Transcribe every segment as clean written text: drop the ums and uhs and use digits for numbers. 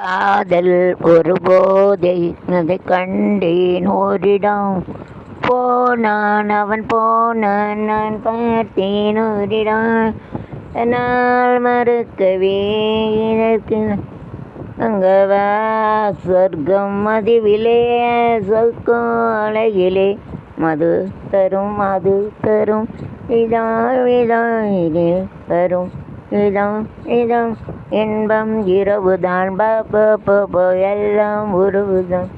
காதல் ஒரு போதை, அதை கண்டேன் ஓரிடம். போனான் அவன் போனான், நான் பார்த்தேன் ஓரிடம். என்னால் மறுக்கவே இதற்கு அங்கவா சொர்க்கம் மதுவிலே, சொர்க்கம் அழகிலே. மது தரும் இதான் இது வரும் இதம் இதம் இன்பம் இரவுதான் எல்லாம் உருவுதான்.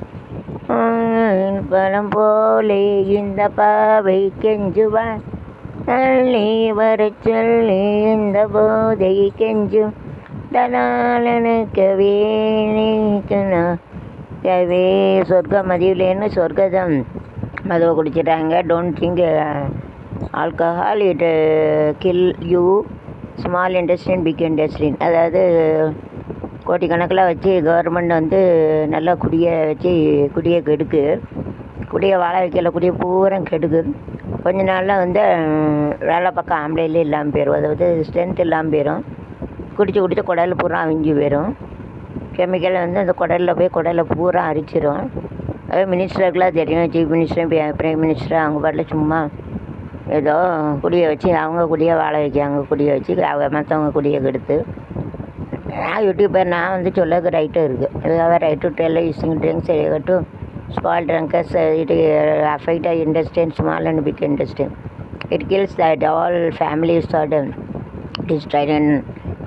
பழம் போலே இந்த பாவை கெஞ்சுவான், தள்ளி வர சொல்லி இந்த போதை கெஞ்சும். தனாலனுக்கவே சொர்க்க மதியிலேன்னு சொர்க்கதம் மதுவை குடிச்சிட்டாங்க. Don't think alcohol it kill you. Small இண்டஸ்ட்ரின் பிக் இண்டஸ்ட்ரின், அதாவது கோடிக்கணக்கில் வச்சு கவர்மெண்ட் வந்து நல்லா குடியை கெடுக்கு. குடியை வாழ வைக்கல, குடியை பூரா கெடுக்கு. கொஞ்ச நாளில் வந்து வேலை பக்கம் ஆம்பளையிலே இல்லாமல் போயிடும், அதாவது ஸ்ட்ரென்த் இல்லாமல் போயிடும். குடித்து குடல் பூரா அவிஞ்சு போயிடும். கெமிக்கலை வந்து அந்த குடலில் பூரா அரிச்சிடும். அதே மினிஸ்டருக்குலாம் தெரியும், சீஃப் மினிஸ்டர் பிரைம் மினிஸ்டர் அவங்க பாட்டில் சும்மா ஏதோ குடியை வச்சு அவங்க குடியை வாழ வைக்காங்க, குடியை வச்சு மற்றவங்க குடியை கெடுத்து. யூடியூப்பர் நான் வந்து சொல்லக்கு ரைட்டும் இருக்குது. அதுக்காக right to tell using drinks to small drunkers it affect industry small and big industry. It kills that all families are destroyed. in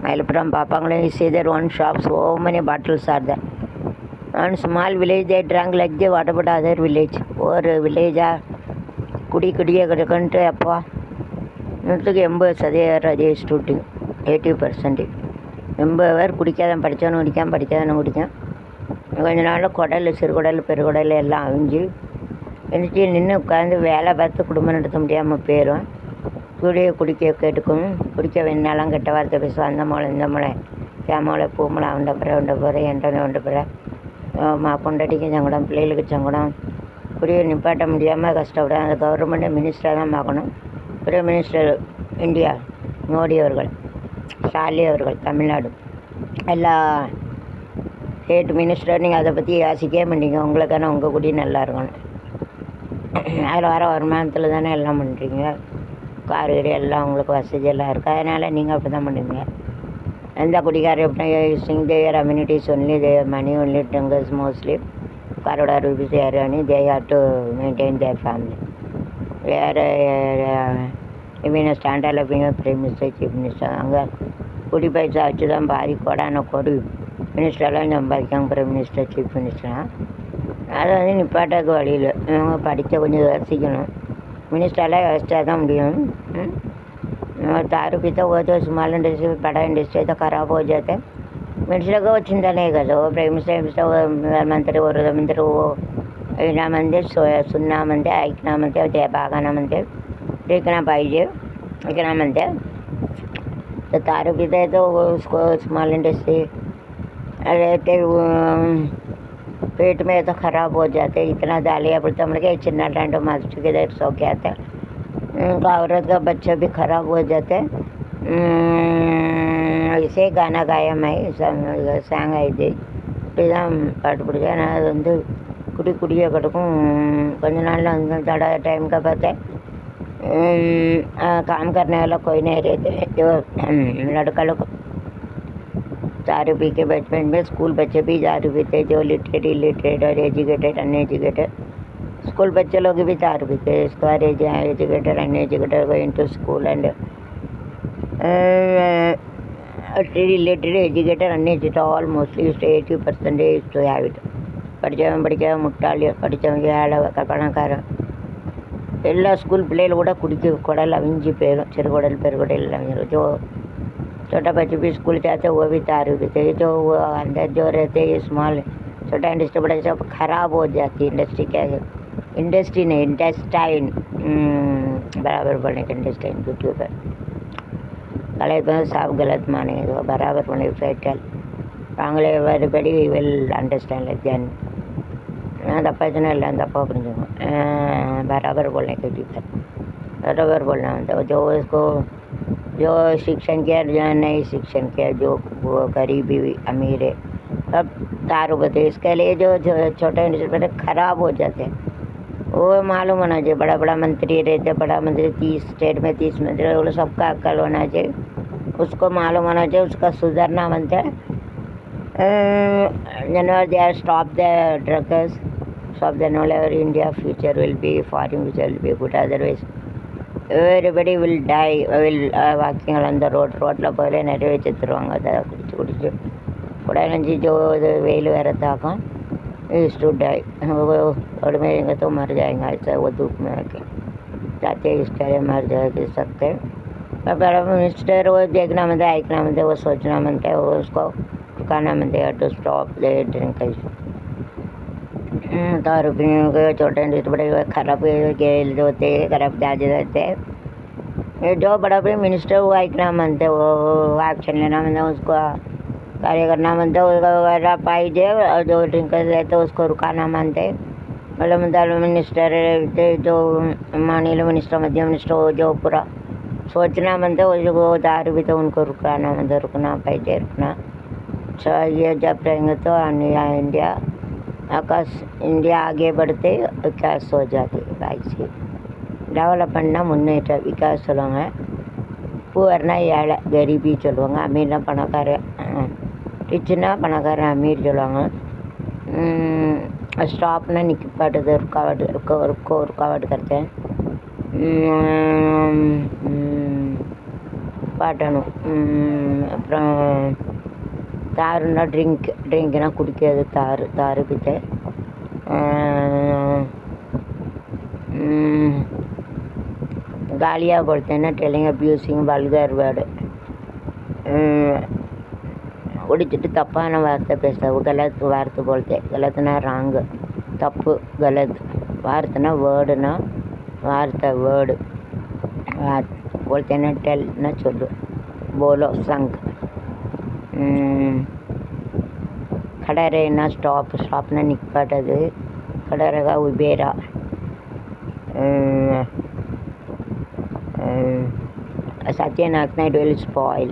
Mayilappuram பார்ப்பாங்களே, see there one shop, so many bottles are there. One small village they drank like they, what about other village? ஒரு வில்லேஜாக குடியை கிடக்குன்ட்டு அப்பா 80% அதே ஸ்டூட்டிங் 80%. 80 பேர் குடிக்காதான் படித்தவனு குடித்தான். கொஞ்ச நாளில் சிறுகுடல் பெருகுடல் எல்லாம் அவிஞ்சு எழுச்சி நின்று உட்காந்து வேலை பார்த்து குடும்பம் நடத்த முடியாமல் போயிடும். குடிக்க கேட்டுக்கும், குடிக்க வேணாலும் கெட்ட வார்த்தை பேசுவோம். அந்த மலை இந்த மலை கேமலை பூமலை உண்ட பிற எண்டனை உண்ட பிற பொண்டாட்டிக்கு சங்கடம், பிள்ளைகளுக்கு சங்கடம். குடியை நிப்பாட்ட முடியாமல் கஷ்டப்படும். அந்த கவர்மெண்ட்டை மினிஸ்டராக தான் பார்க்கணும். பிரைம் மினிஸ்டர் இந்தியா மோடி அவர்கள், ஸ்டாலின் அவர்கள் தமிழ்நாடு, எல்லா ஸ்டேட் மினிஸ்டர் நீங்கள் அதை பற்றி யோசிக்கவே மாட்டீங்க. உங்களுக்கான உங்கள் குடி நல்லா இருக்கணும். அதில் வர வருமானத்தில் தானே எல்லாம் பண்ணுறீங்க. காரு எல்லாம் உங்களுக்கு வசதியெல்லாம் இருக்குது, அதனால் நீங்கள் அப்படி தான் பண்ணுவீங்க. எந்த குடிக்காரர் எப்படின்னா using their amenities only, their money only drinkers mostly crowd rupees they are earning, they have to maintain their family. வேறு even a standard of being a prime minister, chief minister, அங்கே குடி பைசா வச்சு தான் பாதி கோடி மினிஸ்டர்லாம் சம்பாதிக்காங்க. பிரைம் மினிஸ்டர் சீஃப் மினிஸ்டர்லாம் அதை வந்து நிப்பாட்டாக்கு வழியில் இவங்க படித்த கொஞ்சம் யோசிக்கணும். மினிஸ்டர்லாம் யோசிச்சா தான் முடியும். दारू पीता हुआ तो स्मॉल इंडस्ट्री बड़ा इंडस्ट्री तो खराब हो जाता है. मिनिस्टर को चिंता नहीं करता, वो प्राइम मिनिस्टर मंत्री मंत्री वो ऐना म्हणते, सुनना म्हणते, ऐकणं म्हणते, ते बागाना म्हणते, देखना पाहिजे ऐकणं म्हणते. तो दारू पीता है तो उसको स्मॉल इंडस्ट्री रहते पेट में तो ख़राब हो जाते. इतना डालिया पड़ता मतलब कि चिन्ना टांडो मार चुके थे, सो क्या था उनका औरत का बच्चा भी खराब हो जाता है. ऐसे गाना गाया मैं சாங் ஆயிடுது. இப்படி தான் பாட்டு பிடிச்சேன். நான் அது வந்து குடியை கிடக்கும். கொஞ்ச நாளில் வந்து थोड़ा टाइम का पता है काम करने वाला कोई नहीं रहते. जो लड़का लोग दारू पी के बचपन में स्कूल बच्चे भी दारू पीते, जो लिटरेट और एजुकेटेड अनएजुकेटेड स्कूल बच्चे लोग भी दारू पीते. Square educated uneducated going to school and related educated uneducated all mostly 80% to have it. படித்தவன் முட்டாளி, படித்தவங்க ஏழை பணக்காரன் எல்லா ஸ்கூல் பிள்ளைகள் கூட குடல் அவிஞ்சு போயிடும். சிறுகுடல் பெருகுடல் अविंज जो छोटा बच्चे भी स्कूल जाते वो भी दारू पीते. जो वो अंदर जो रहते हैं स्मॉल छोटा इंडस्ट्री बड़ा सब खराब हो जाती है. इंडस्ट्री क्या है, इंडस्ट्री नहीं इंटेस्टाइन, बराबर बोलने का इंटेस्टाइन यूट्यूब पर गलत साफ गलत माने तो बराबर बोले फैटल அவங்களே everybody will understand like then. தப்பா சொன்னால் எல்லாம் தப்பாக புரிஞ்சுக்கணும். बराबर बोलने के भीतर बराबर बोलना होता है. जो उसको जो शिक्षण किया, जो नहीं शिक्षण किया, जो वो गरीबी अमीर है अब तार होते इसके लिए जो छोटे इंडस्ट्री खराब हो जाते हैं वो मालूम होना चाहिए। बड़ा बड़ा मंत्री रहते, बड़ा मंत्री 30 स्टेट में 30 मंत्री, वो सबका अक्ल होना चाहिए, उसको मालूम होना चाहिए, उसका सुधरना बनता है। whenever they are stop the drugs, stop the knowledge, India future will be, foreign future will be good. Otherwise everybody will die, will walking along the ரோட்டில் போயில நிறைய வச்சுருவாங்க. அதை குடிச்சு குடிச்சு உடனே जो वेल वगैरह தாக்கம் is to die, और में तो मर जाएंगे ऐसा वो धूप में आके जाते इसके लिए मर जा सकते। बड़ा मिनिस्टर वो देखना बनता है, ऐकना बनता है, वो सोचना बनता है, वो उसको रुकाना बनता है टू स्टॉप द ड्रिंक। दारू पीने के छोटे बड़े खराब गेल होते, खराब जाते रहते हैं। जो बड़ा बड़े मिनिस्टर वो ऐकना बनते, वो एक्शन लेना बनता, उसको कार्य करना बनता, उसका पाइजे और जो ड्रिंकर्स रहते उसको रुकाना मानते। मतलब मिनिस्टर जो माननीय मिनिस्टर, मध्य मिनिस्टर, वो जो पूरा सोचना बनता है, वो दारू भी तो उनको रुकाना बनता, रुकना पाइजे, रुकना चाहिए। जब रहेंगे तो इंडिया आगे बढ़ते विकास हो जाती है। டெவலப்மெண்ட்னா முன்னேற்றம், விகாஸ் சொல்லுவாங்க. பூவர்னா ஏழை கரீபி சொல்லுவாங்க, அமீர்னா பணக்காரன், ரிச்சுனா பணக்காரன் அமீர் சொல்லுவாங்க. ஸ்டாப்னா நிற்பாட்டுது, रुकावट करते हैं, பாட்டணும். அப்புறம் தாருன்னா ட்ரிங்க்னா குடிக்கிறது, தாரு பித்தை. गालियाँ बोलते हैं ना, टेलिंग, अब्यूसिंग, वल्गर वर्ड, குடிச்சிட்டு தப்பான வார்த்தை பேசுறது, கலத் வார்த்தை बोलते, गलतना रॉन्ग, தப்பு गलत, வார்த்தைனா வேர்டுனா வார்த்தை, வேர்டு बोलते हैं ना, टेल ना சொல்லு, बोलो संग। खड़ेरेना स्टॉपना निक्पाटது, खड़ेरेगा उबेरा। सत्यानाकना इट विल स्पॉइल,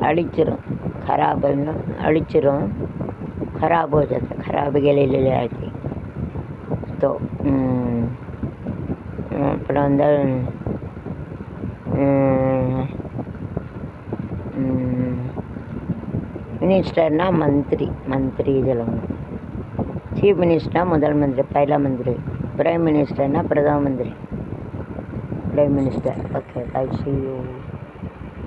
अழிச்சிரும், खराब अழிச்சிரும், खराब हो जाता, खराब के लिए ले जाती तो। அப்புறம் வந்து मिनिस्टरना मंत्री சொல்லுவாங்க, चीफ मिनिस्टर முதல் मंत्री, पहला मंत्री, प्राइम मिनिस्टरना प्रधानमंत्री, prime minister. Okay, bye, see you.